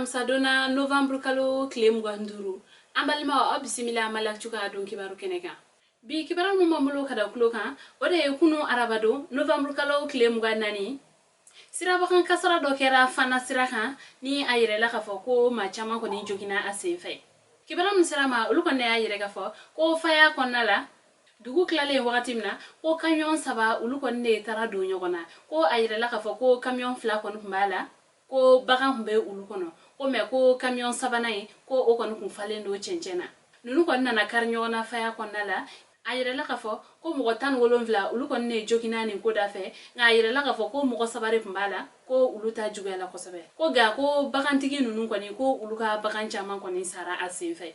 alamsadona November kalo klem gwanduru ambalima o bisimila malak cuka don kibaru keneka bi kibaran mo mamulo kada kuloka ode kunu arabado November kalo klem gwanani siraba kan kasara do kera fana siraka ni ayire la kafo ko ma chama ko ni jogina asefe kibaran sirama uluko ne ayire kafo ko faya konala dugu klale wakati mina ko camion saba uluko ne tara do nyogona ko ayire la kafo ko camion fla kon mbala ko bagan humbe ulukono ko me ko camion sabana yi ko o kon kun falendo chencena nunu kon nana karnyona faya konala ayire la kafo ko mo tan wolonvla ulukon ne jokina ni ko dafe nga ayire la kafo ko mo sabare mbala ko uluta jugela ko sabe ko ga ko bagan tigi nunu kon ko uluka bagan chama kon sara asefe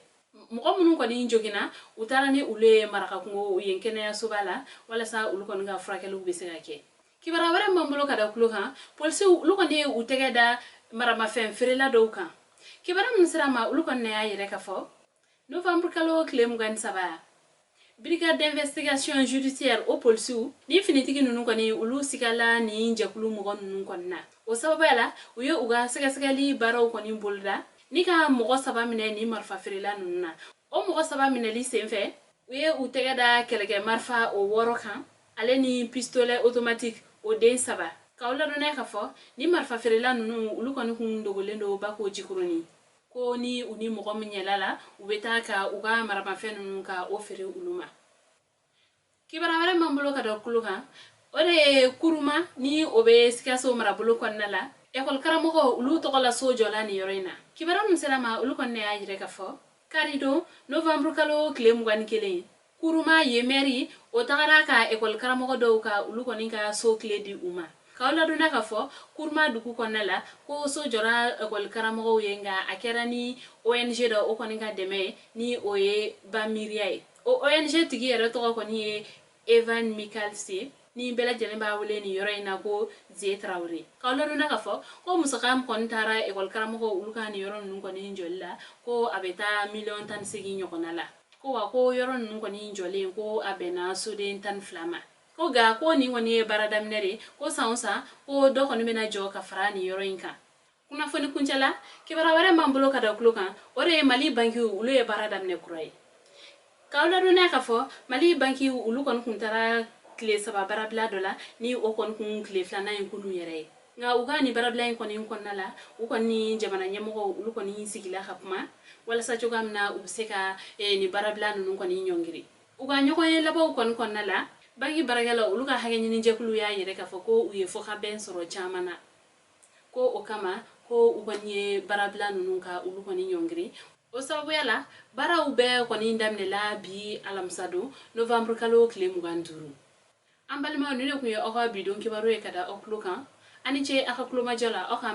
mo munun kon jokina utara ni ule maraka ko yenkene ya subala wala sa ulukon nga frakelu bisega ke kibara wara mambulo kada kuloka polisi ulukon ne utegeda marama fen ferela douka kibara munsirama ulukon ne ayire kafo November kalo klem gan saba brigade d'investigation judiciaire au polisiu ni finitigi nunu koni ulu sikala ni jakulu mogo nunu konna o sababala uyo uga sagasagali baraw koni bolda ni ka mogo saba mine ni marfa ferela nununa o mogo saba mine li senfe uye utegada kelege marfa o woro kan ale ni pistolet automatique o den saba kawla dona ka fo ni marfa ferela nunu ulu koni kun dogolendo bako jikuroni ko ni uni mogo minyelala ubeta ka uga marama fenunu ka ofere uluma kibara wara mambulo kada kuluka ore kuruma ni obe sikaso marabulo konnala ekol karamogo ulu tokola sojola ni yorena kibara muselama ulu konne ayire ka fo karido November kalo klem gwan kele kuruma yemeri o tagara ka ekol karamogo do ka ulu koninka so kledi uma kawla duna ka fo kurma duku konnala ko sojora ekol karamogo yenga akerani ONG do o koninka deme ni oye bamiriai o ONG tigi yere to ko ni Evan Mikalsi ni bela jelemba wole ni yoro ina ko Zetraure kawla duna ka fo ko musakam kontara ekol karamogo uluka ni yoro nun ko ni jolla ko abeta million tan sigi nyokonala ko wa ko yoro nun ko ni jolle ko abena suden tan flama ko ga ko ni woni baradamnere ko saunsa ko do ko ni mena jo ka farani yoro inka kuna foni kunchala kibara wara mambulo kada kluka ore mali banki ulu e baradamne kurai kawla duna ka fo mali banki ulu kon kuntara kle saba barabla dola ni o kon kun kle flana en kunu yere nga uga ni barabla en kon nala u kon ni jamana nyemo ulu kon ni sigila khapma wala sa jogamna ubseka ni barabla nun kon ni nyongiri uga nyoko en labo kon nala bangi baragala uluka hage nyini jekulu ya yere ka fo ko uye fo ka ben soro chamana ko o kama ko ubanye barabla nun ka ulu kon ni nyongiri o sababu yala bara ube koni ndamne la bi alamsado November kalo klem ganduru ambalima nune kuye oka bidon kibaro e kada okluka ani che aka kloma jala oka